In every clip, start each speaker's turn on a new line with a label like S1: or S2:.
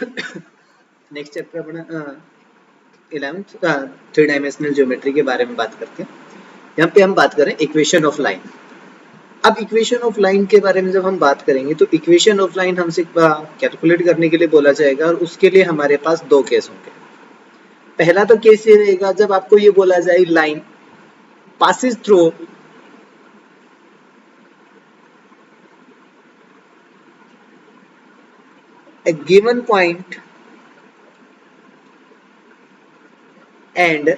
S1: Next chapter अपना 11th 3 dimensional geometry के बारे में बात करते हैं। यहाँ पे हम बात करें इक्वेशन ऑफ लाइन। अब इक्वेशन ऑफ लाइन के बारे में जब हम बात करेंगे तो इक्वेशन ऑफ लाइन हमसे कैलकुलेट करने के लिए बोला जाएगा और उसके लिए हमारे पास दो केस होंगे। पहला तो केस ये रहेगा जब आपको ये बोला जाए line passes through a given point and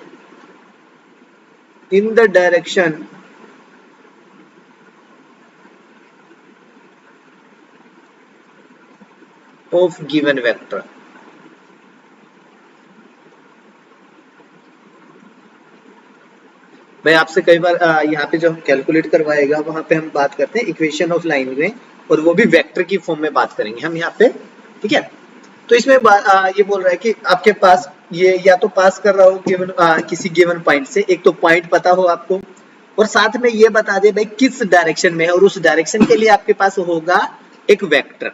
S1: in the direction of given vector। भाई आपसे कई बार यहाँ पे जो हम कैलकुलेट करवाएगा वहां पे हम बात करते हैं इक्वेशन ऑफ लाइन में, और वो भी वेक्टर की फॉर्म में बात करेंगे हम यहाँ पे, ठीक है। तो इसमें ये बोल रहा है कि आपके पास ये या तो पास कर रहा हो गिवन किसी गिवन पॉइंट से, एक तो पॉइंट पता हो आपको और साथ में ये बता दे भाई किस डायरेक्शन में है, और उस डायरेक्शन के लिए आपके पास होगा एक वेक्टर।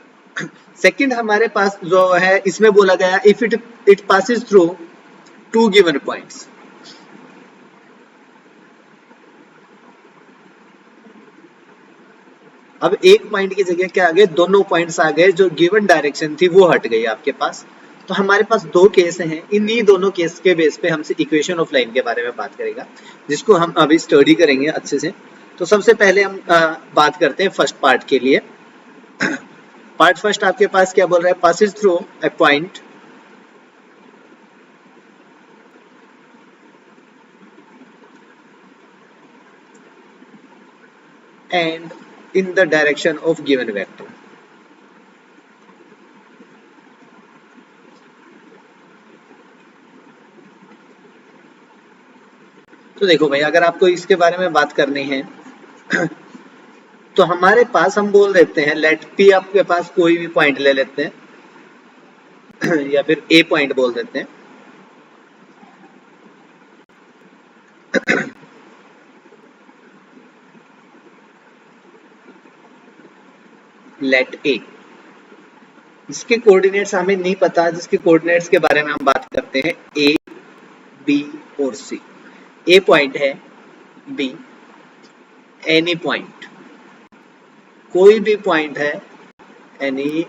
S1: सेकंड हमारे पास जो है इसमें बोला गया if it passes through two given points. अब एक पॉइंट की जगह क्या आ गए, दोनों पॉइंट्स आ गए, जो गिवन डायरेक्शन थी वो हट गई आपके पास। तो हमारे पास दो केस हैं, इन्हीं दोनों केस के बेस पे हमसे इक्वेशन ऑफ लाइन के बारे में बात करेगा, जिसको हम अभी स्टडी करेंगे अच्छे से। तो सबसे पहले हम बात करते हैं फर्स्ट पार्ट के लिए। पार्ट फर्स्ट आपके पास क्या बोल रहा है, passes through a point and in the direction of given vector। तो देखो भाई अगर आपको इसके बारे में बात करनी है तो हमारे पास हम बोल देते हैं लेट पी, आपके पास कोई भी पॉइंट ले लेते हैं या फिर ए पॉइंट बोल देते हैं। लेट ए, जिसके कोऑर्डिनेट्स हमें नहीं पता, जिसके कोऑर्डिनेट्स के बारे में हम बात करते हैं ए, बी और सी। ए पॉइंट है, बी एनी पॉइंट, कोई भी पॉइंट है, एनी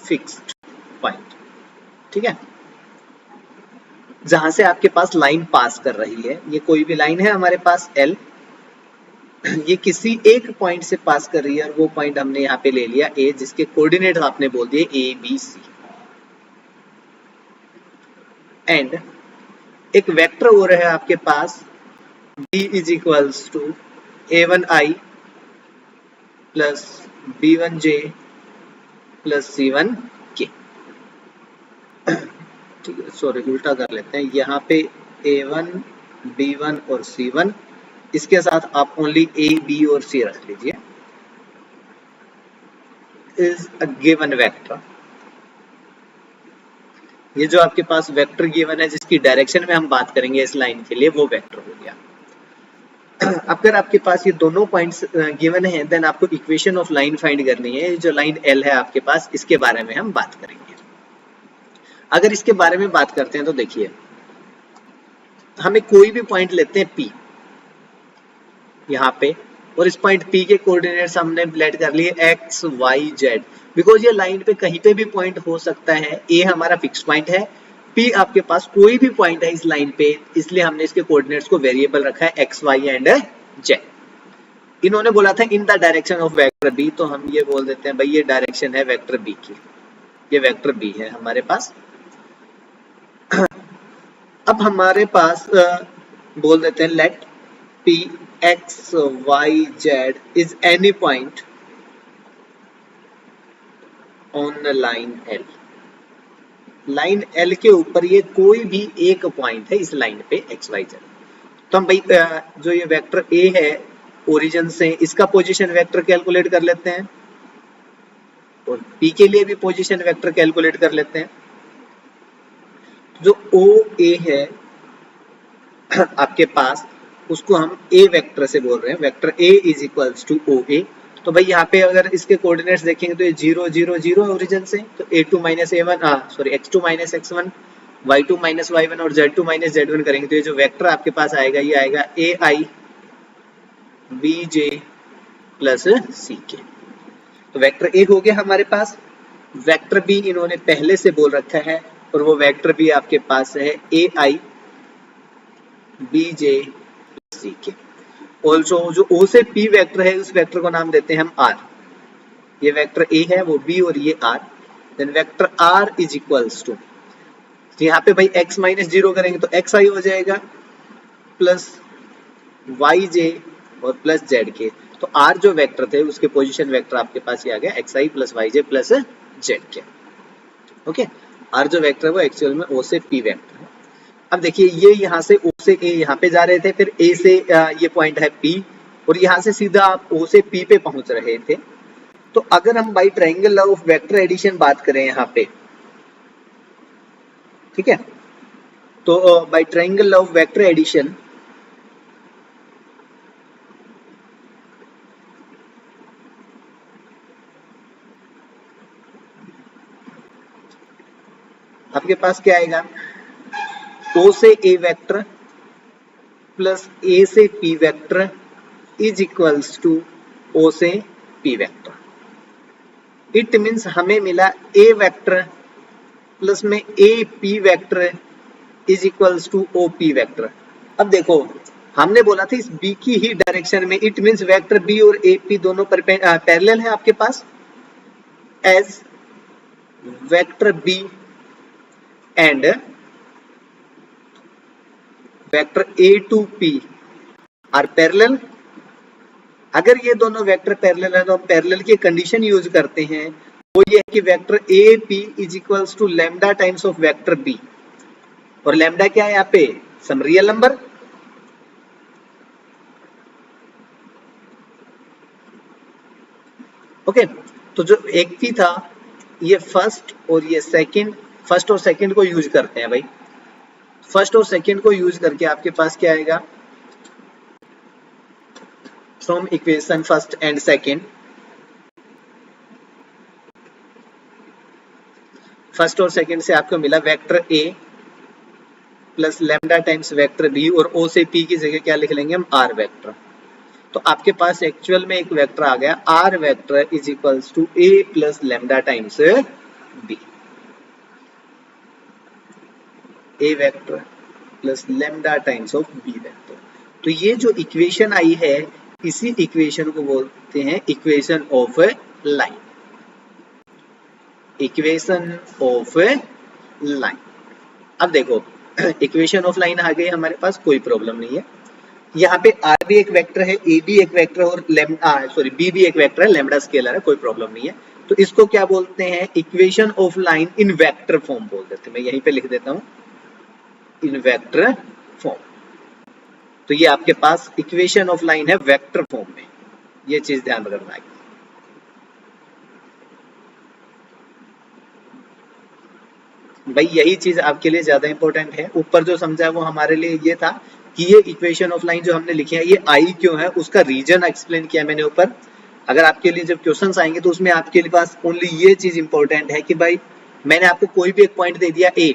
S1: फिक्स्ड पॉइंट, ठीक है, जहां से आपके पास लाइन पास कर रही है। ये कोई भी लाइन है हमारे पास एल, ये किसी एक पॉइंट से पास कर रही है और वो पॉइंट हमने यहाँ पे ले लिया ए, जिसके कोऑर्डिनेट आपने बोल दिए ए बी सी। एंड एक वेक्टर हो रहा है आपके पास b is equals to a1i plus b1j plus c1k। ठीक है, सॉरी उल्टा कर लेते हैं, यहाँ पे a1 b1 और c1, इसके साथ आप ओनली a b और c रख लीजिए। इज अ गिवन वेक्टर, ये जो आपके पास वेक्टर गिवन है जिसकी डायरेक्शन में हम बात करेंगे इस लाइन के लिए, वो वेक्टर हो गया। अगर आपके पास ये दोनों पॉइंट्स गिवन है देन आपको इक्वेशन ऑफ लाइन फाइंड करनी है। जो लाइन एल है आपके पास, इसके बारे में हम बात करेंगे। अगर इसके बारे में बात करते हैं तो देखिए हमें कोई भी पॉइंट लेते हैं P यहाँ पे, और इस पॉइंट P के कोऑर्डिनेट्स हमने प्लेट कर लिए x y z, बिकॉज ये लाइन पे कहीं पे भी पॉइंट हो सकता है। A हमारा फिक्स पॉइंट है, P आपके पास कोई भी पॉइंट है इस लाइन पे, इसलिए हमने इसके कोऑर्डिनेट्स को वेरिएबल रखा है x y एंड z। इन्होंने बोला था in the direction of vector B, तो हम ये बोल देते हैं भाई ये डायरेक्शन है वेक्टर B की, ये वेक्टर B है हमारे पास। अब हमारे पास बोल देते हैं late P x y z is any point on the line L। Line L के ऊपर ये कोई भी एक पॉइंट है इस लाइन पे x y z। तो हम भाई जो ये वेक्टर A है ओरिजिन से, इसका पोजीशन वेक्टर कैलकुलेट कर लेते हैं, और P के लिए भी पोजीशन वेक्टर कैलकुलेट कर लेते हैं। जो OA है आपके पास, उसको हम A वेक्टर से बोल रहे हैं, vector A is equals to OA। तो भाई यहाँ पे अगर इसके कोऑर्डिनेट्स देखेंगे तो ये 0 0 0 ओरिजिन से, तो a2 minus a1 sorry x2 minus x1, y2 minus y1 और z2 माइनस z1 करेंगे तो ये जो वेक्टर आपके पास आएगा ये आएगा ai bj प्लस ck। तो वेक्टर ए हो गया हमारे पास। वेक्टर बी इन्होंने पहले से बोल रखा है और वो वेक्टर बी आपके पास है ai bj plus ck। Also जो ओ से पी वेक्टर है उस वेक्टर को नाम देते हैं हम आर। ये वेक्टर ए है वो बी और ये R. Then vector R is equals to, यहाँ पे भाई x माइनस 0 करेंगे तो xi हो जाएगा प्लस yj और प्लस zk। तो r जो वेक्टर थे उसके पोजीशन वेक्टर आपके पास ये आ गया xi plus yj plus zk। Okay, r जो वेक्टर है वो एक्चुअल में o से p वेक्टर है। अब देखिए ये यहाँ से o से a यहाँ पे जा रहे थे, फिर a से ये पॉइंट है p और यहाँ से सीधा आप o से p पे पहुंच रहे थे। तो अगर हम by triangle law of vector addition बात करें यहाँ पे, ठीक है, तो by triangle law of vector addition आपके पास क्या आएगा, o से a वेक्टर प्लस a से p vector is equals to o से p वेक्टर। इट मीन्स हमें मिला a वेक्टर प्लस में a p vector is equals to o p vector. अब देखो हमने बोला था इस b की ही डायरेक्शन में, इट मीन्स वेक्टर b और a p दोनों पैरेलल है आपके पास। As vector b and vector a to p are parallel. अगर ये दोनों वेक्टर पैरेलल है तो हम पैरेलल की कंडीशन यूज करते हैं, वो ये है कि vector a p is equals to lambda times of vector b। और लैम्डा क्या है यहाँ पे, सम रियल नंबर। ओके, तो जो एक p था ये फर्स्ट और ये सेकंड, फर्स्ट और सेकंड को यूज करते हैं भाई। फर्स्ट और सेकंड को यूज करके आपके पास क्या आएगा, from equation first and second, first और सेकंड से आपको मिला vector a plus lambda times vector b और o से p की जगह क्या लिख लेंगे हम, r वेक्टर। तो आपके पास एक्चुअल में एक वेक्टर आ गया r vector is equals to a plus lambda times b। a vector plus lambda times of b vector. तो ये जो इक्वेशन आई है इसी इक्वेशन को बोलते हैं equation of line. Equation of line. अब देखो इक्वेशन ऑफ लाइन आ गई हमारे पास, कोई प्रॉब्लम नहीं है। यहाँ पे r भी एक वेक्टर है, a भी एक वेक्टर और b भी एक वेक्टर है, लैम्डा स्केलर है, कोई प्रॉब्लम नहीं है। तो इसको क्या बोलते हैं, equation of line in vector form बोल देते हैं। मैं यहीं पे लिख देता हूँ इन वेक्टर फॉर्म। तो ये आपके पास इक्वेशन ऑफ लाइन है वेक्टर फॉर्म में, ये चीज ध्यान रखना है। भाई यही चीज आपके लिए ज्यादा इंपॉर्टेंट है। ऊपर जो समझा है वो हमारे लिए ये था कि ये इक्वेशन ऑफ लाइन जो हमने लिखी है ये आई क्यों है, उसका रीजन एक्सप्लेन किया मैंने ऊपर। अगर आपके लिए जब क्वेश्चंस आएंगे तो उसमें आपके पास ओनली ये चीज इंपॉर्टेंट है कि भाई मैंने आपको कोई भी एक पॉइंट दे दिया ए,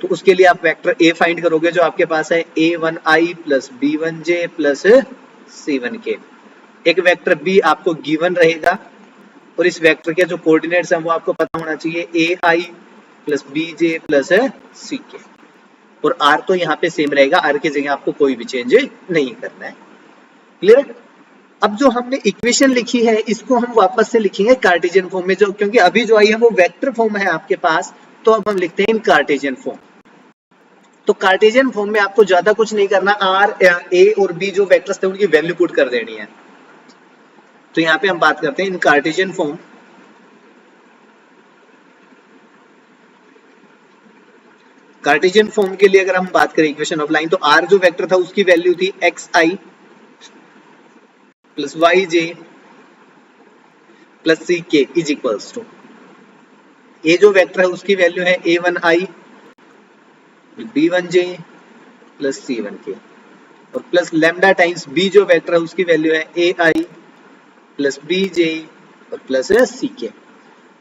S1: तो उसके लिए आप वेक्टर ए फाइंड करोगे जो आपके पास है a1i plus b1j plus c1k। एक वेक्टर बी आपको गिवन रहेगा और इस वेक्टर के जो कोऑर्डिनेट्स हैं वो आपको पता होना चाहिए ai plus bj plus ck। और r तो यहाँ पे सेम रहेगा, r की जगह आपको कोई भी चेंज नहीं करना है। क्लियर। अब जो हमने इक्वेशन लिखी है इसको हम वापस से लिखेंगे कार्टेशियन फॉर्म में, जो क्योंकि अभी जो आई है वो वेक्टर फॉर्म है आपके पास, तो अब हम लिखते हैं इन कार्टेशियन फॉर्म। तो कार्टेशियन फॉर्म में आपको ज्यादा कुछ नहीं करना, आर ए और बी जो वेक्टर्स थे उनकी वैल्यू पुट कर देनी है। तो यहाँ पे हम बात करते हैं in Cartesian form. Cartesian form के लिए अगर हम बात करें इक्वेशन ऑफ लाइन, तो आर जो वेक्टर था उसकी वैल्यू थी xi plus yj plus ck is equals to, A जो वेक्टर है उसकी वैल्यू है a1i b1j प्लस c1k और प्लस लैम्डा टाइम्स बी जो वेक्टर है उसकी वैल्यू है ai प्लस बी जे और प्लस सी के।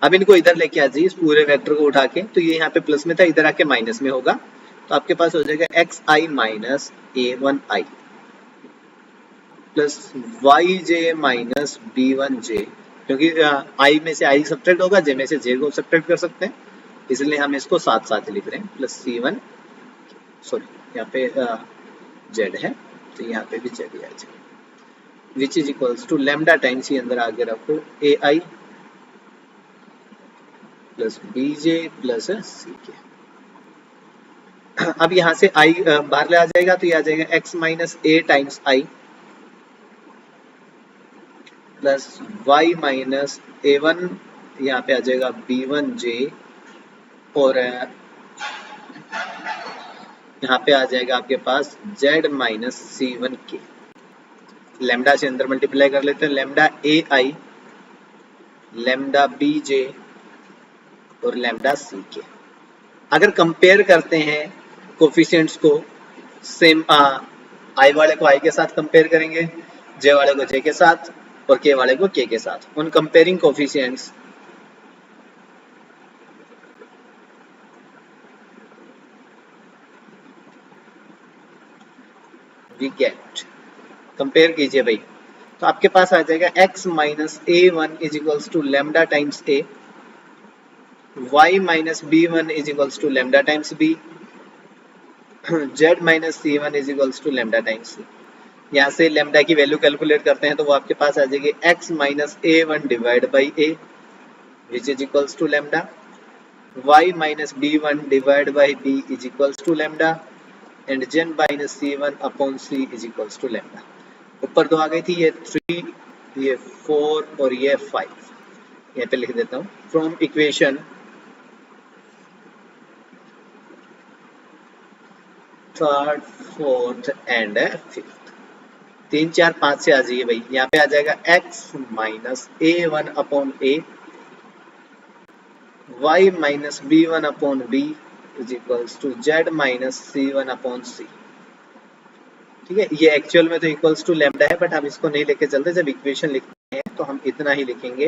S1: अब इनको इधर लेके आ जाइए इस पूरे वेक्टर को उठा के, तो ये यहाँ पे प्लस में था, इधर आके माइनस में होगा, तो आपके पास हो जाएगा x I minus A one I plus Y J minus B one जे, क्योंकि आई में से आई सब्ट्रैक्ट होगा, जे में से जे को सब्ट्रैक्ट कर सकते हैं, इसलिए हम इसको साथ साथ लिख रहे हैं, प्लस सी वन, सॉरी यहाँ पे जेड है तो यहाँ पे भी जेड आ जाएगा, which is equals to lambda times, ये अंदर आगे रखो A I plus B J plus C K. अब यहाँ से आई बाहर ले आ जाएगा, तो ये आ जाएगा X minus A times I plus Y minus A one, यहाँ पे आ जाएगा बी वन जे, और यहाँ पे आ जाएगा आपके पास z माइनस सी वन के। लेमडा से अंदर मल्टीप्लाई कर लेते हैं, lambda A I, lambda B J और लेमडा सी के। अगर कंपेयर करते हैं कोफिशिएंट्स को, सेम आई वाले को आई के साथ कंपेयर करेंगे, जे वाले को जे के साथ और के वाले को के साथ। On comparing coefficients we get, compare कीजिए भाई, तो आपके पास आ जाएगा x minus A one is equals to lambda times A, y minus B one is equals to lambda times B, z minus C one is equals to lambda times C. यहाँ से lambda की value calculate करते हैं तो वो आपके पास आ जाएगी x minus A one divide by A which is equals to lambda, y minus B one divide by B is equals to lambda and z minus C one upon C is equals to lambda. ऊपर दो आ गई थी, ये 3, ये 4 और ये 5, यहाँ पे लिख देता हूँ। From equation third, fourth and fifth, 3, 4, 5 से आ जाइए भाई, यहाँ पे आ जाएगा x minus A one upon A, y minus B one upon B is equals to z minus C one upon C. ठीक है, ये एक्चुअल में तो इक्वल्स टू लेमडा है, बट हम इसको नहीं लेके चलते, जब इक्वेशन लिखते हैं तो हम इतना ही लिखेंगे,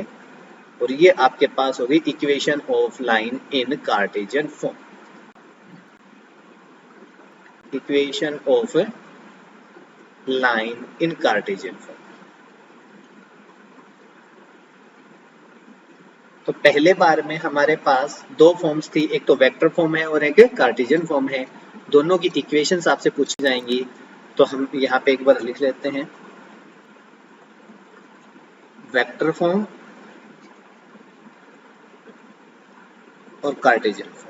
S1: और ये आपके पास होगी equation of line in Cartesian form, equation of line in Cartesian form. तो पहले बार में हमारे पास दो फॉर्म्स थी, एक तो वेक्टर फॉर्म है और एक कार्टेशियन फॉर्म है, दोनों की इक्वेशंस आपसे पूछी जाएंगी, तो हम यहाँ पे एक बार लिख लेते हैं वेक्टर फॉर्म और कार्टेशियन फॉर्म।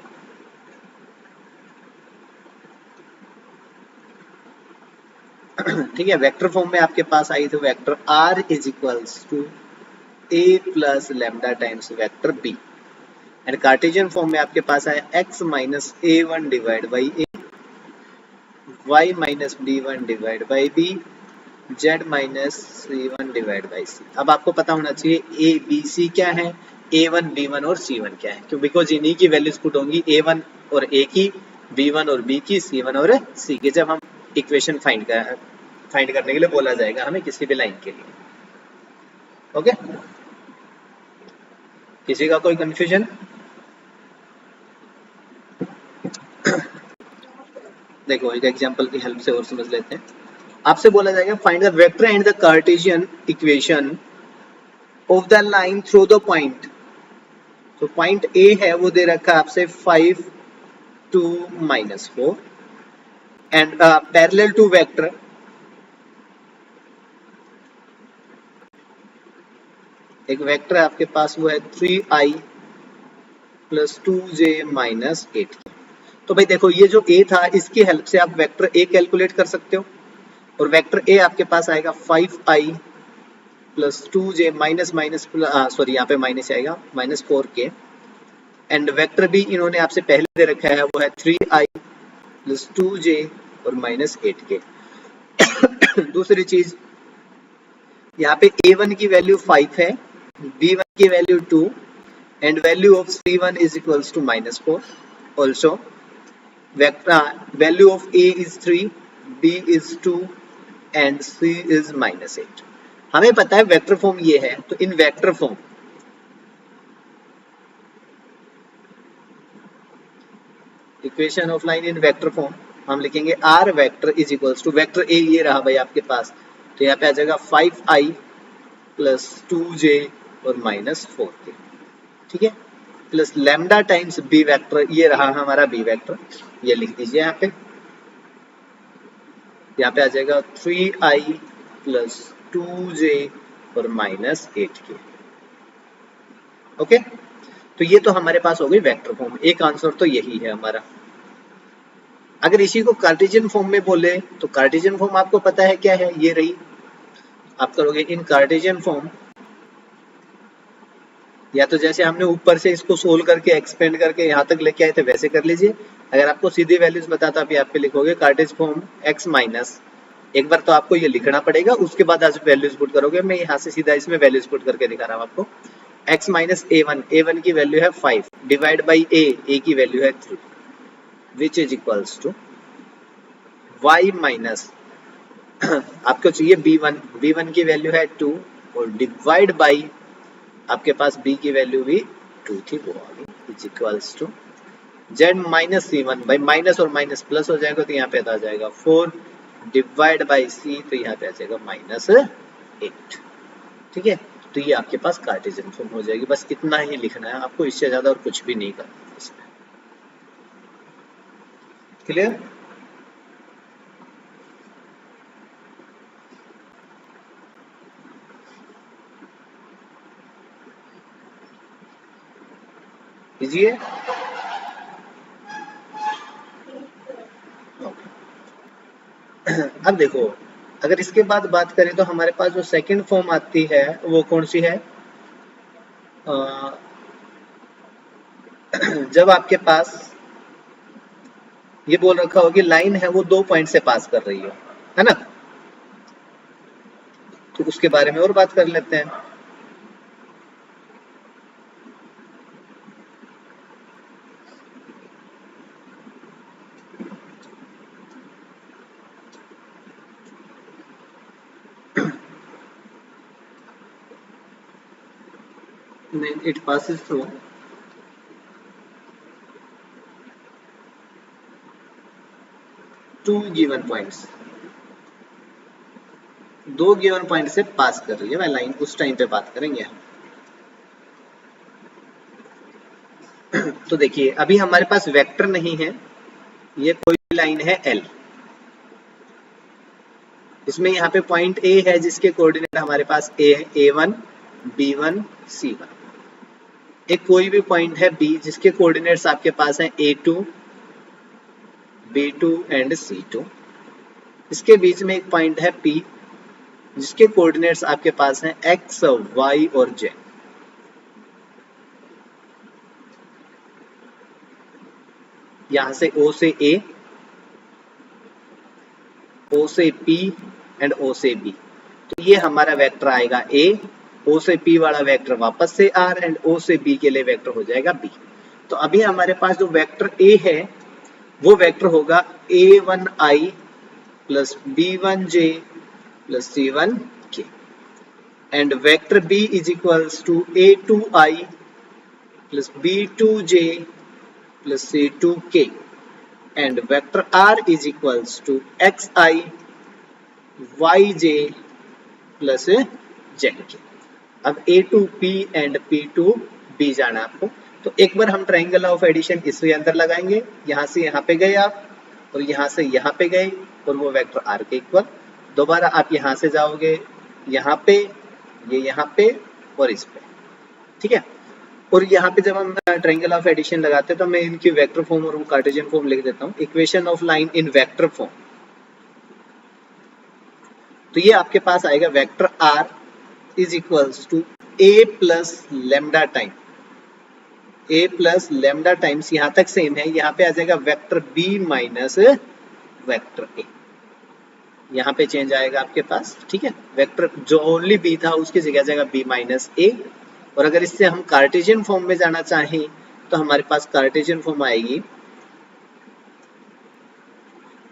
S1: ठीक है, वेक्टर फॉर्म में आपके पास आई थी vector r is equals to a plus lambda times vector b, and Cartesian form में आपके पास आया x minus A one divide by A, y minus B one divide by B, z minus C one divide by C. अब आपको पता होना चाहिए a b c क्या है, a1 b1 और c1 क्या है, क्यों, बिकॉज इन्हीं की वैल्यूज पुट होंगी, a1 और a की, b1 और b की, c1 और c की, जब हम इक्वेशन फाइंड करने के लिए बोला जाएगा हमें किसी भी लाइन के लिए। ओके, किसी का कोई कंफ्यूजन? देखो एक एग्जांपल की हेल्प से और समझ लेते हैं। आपसे बोला जाएगा find the vector and the Cartesian equation of the line through the point. तो पॉइंट ए है वो दे रखा है आपसे 5, 2, -4 एंड पैरेलल टू वेक्टर एक वेक्टर आपके पास वो है 3i प्लस 2j माइनस 8। तो भाई देखो ये जो a था इसकी हेल्प से आप वेक्टर a कैलकुलेट कर सकते हो, और वेक्टर a आपके पास आएगा 5i plus 2j minus sorry यहाँ पे माइनस आएगा -4k, एंड वेक्टर b इन्होंने आपसे पहले दे रखा है वो है 3i प्लस 2j और -8k। दूसरी चीज यहाँ पे a1 की वैल्यू 5 है, b1 की value 2 and value of c1 is equals to -4। Also value of a is 3, b is 2 and c is -8। हमें पता है वेक्टर फॉर्म ये है, तो in vector form equation of line in vector form हम लिखेंगे R vector is equals to vector A ये रहा भाई आपके पास, तो यहाँ पे आ जाएगा 5i प्लस 2j और माइनस 4k, ठीक है, plus lambda times B vector ये रहा हमारा बी वेक्टर, ये लिख दीजिए यहाँ पे आ जाएगा 3i प्लस 2j और माइनस 8k। ओके, तो ये तो हमारे पास हो गई वेक्टर फॉर्म, एक आंसर तो यही है हमारा। अगर इसी को कार्टेशियन फॉर्म में बोले तो कार्टेशियन फॉर्म आपको पता है क्या है, ये रही, आप करोगे इन कार्टेशियन फॉर्म, या तो जैसे हमने ऊपर से इसको सोल्व करके एक्सपेंड करके यहाँ तक लेके आए थे वैसे कर लीजिए। अगर आपको सीधी वैल्यूज बताता अभी आप पे लिखोगे कार्टेशियन फॉर्म x माइनस, एक बार तो आपको ये लिखना पड़ेगा, उसके बाद आप वैल्यूज पुट करोगे। मैं यहाँ से सीधा इसमें वैल्यूज पुट करके दिखा रहा हूँ आपको। x माइनस a1 की वैल्यू है 5 डिवाइड बाई a की वैल्यू है 3 which is equals to y minus आपको चाहिए b1 की वैल्यू है 2 और डिवाइड बाई आपके पास b की वैल्यू भी 2 थी वो आ गई, is equals to z minus c1 भाई माइनस और माइनस प्लस हो जाएगा तो यहाँ पे आ जाएगा 4 डिवाइड बाई c, तो यहाँ पे आ जाएगा माइनस 8, ठीक है। तो ये आपके पास कार्टेशियन फॉर्म हो जाएगी, बस इतना ही लिखना है आपको, इससे ज्यादा और कुछ भी नहीं करना इसमें। क्लियर? कीजिए। अब देखो, अगर इसके बाद बात करें तो हमारे पास जो सेकंड फॉर्म आती है वो कौन सी है, जब आपके पास ये बोल रखा हो कि लाइन है वो 2 पॉइंट से पास कर रही है ना, तो उसके बारे में और बात कर लेते हैं। It passes through two given points, 2 given point से पास कर रही है मैं लाइन, उस टाइम पे बात करेंगे हम। तो देखिए अभी हमारे पास वेक्टर नहीं है, ये कोई लाइन है L, इसमें यहाँ पे पॉइंट A है जिसके कोऑर्डिनेट हमारे पास A है, A1 B1 C1। एक कोई भी पॉइंट है B जिसके कोऑर्डिनेट्स आपके पास हैं A2 B2 एंड C2। इसके बीच में एक पॉइंट है P जिसके कोऑर्डिनेट्स आपके पास हैं X Y और Z। यहां से O से A, O से P एंड O से B, तो ये हमारा वेक्टर आएगा A, O से P वाला वेक्टर वापस से R एंड O से B के लिए वेक्टर हो जाएगा B। तो अभी हमारे पास जो वेक्टर A है वो वेक्टर होगा A1I plus B1J plus C1K and vector B is equals to A2I plus B2J plus C2K and vector R is equals to XI YJ plus ZK। अब A2P एंड P2B जाना आपको, तो एक बार हम triangle of addition इसके अंदर लगाएंगे, यहां से यहां पे गए आप और यहां से यहां पे गए और वो वेक्टर R के इक्वल। दोबारा आप यहां से जाओगे यहाँ पे, ये यहाँ पे और इस पे, ठीक है। और यहाँ पे जब हम ट्रायंगल ऑफ एडिशन लगाते हैं तो मैं इनकी वेक्टर फॉर्म और कार्टेशियन फॉर्म लिख देता हूँ, equation of line in vector form. तो ये आपके पास आएगा vector R is equals to A plus lambda time, A plus lambda times यहाँ तक सेम है, यहाँ पे आ जाएगा vector B minus vector A, यहाँ पे चेंज आएगा आपके पास, ठीक है। वेक्टर जो ओनली B था उसकी जगह जाएगा B माइनस A। और अगर इससे हम कार्टेशियन फॉर्म में जाना चाहें तो हमारे पास कार्टेशियन फॉर्म आएगी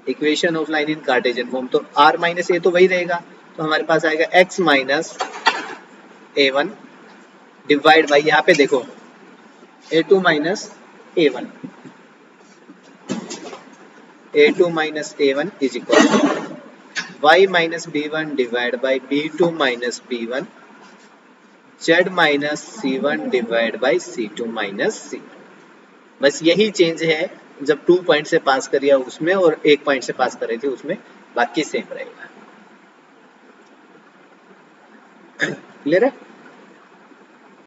S1: equation of line in Cartesian form, तो R माइनस A तो वही रहेगा, तो हमारे पास आएगा x minus a1 divide by, यहाँ पे देखो a2 minus a1, a2 minus a1 is equal to y minus b1 divide by b2 minus b1 z minus c1 divide by c2 minus c1। बस यही चेंज है जब 2 point से पास करिए उसमें और 1 पॉइंट से पास कर रहे थे उसमें, बाकी सेम रहेगा। क्लियर है?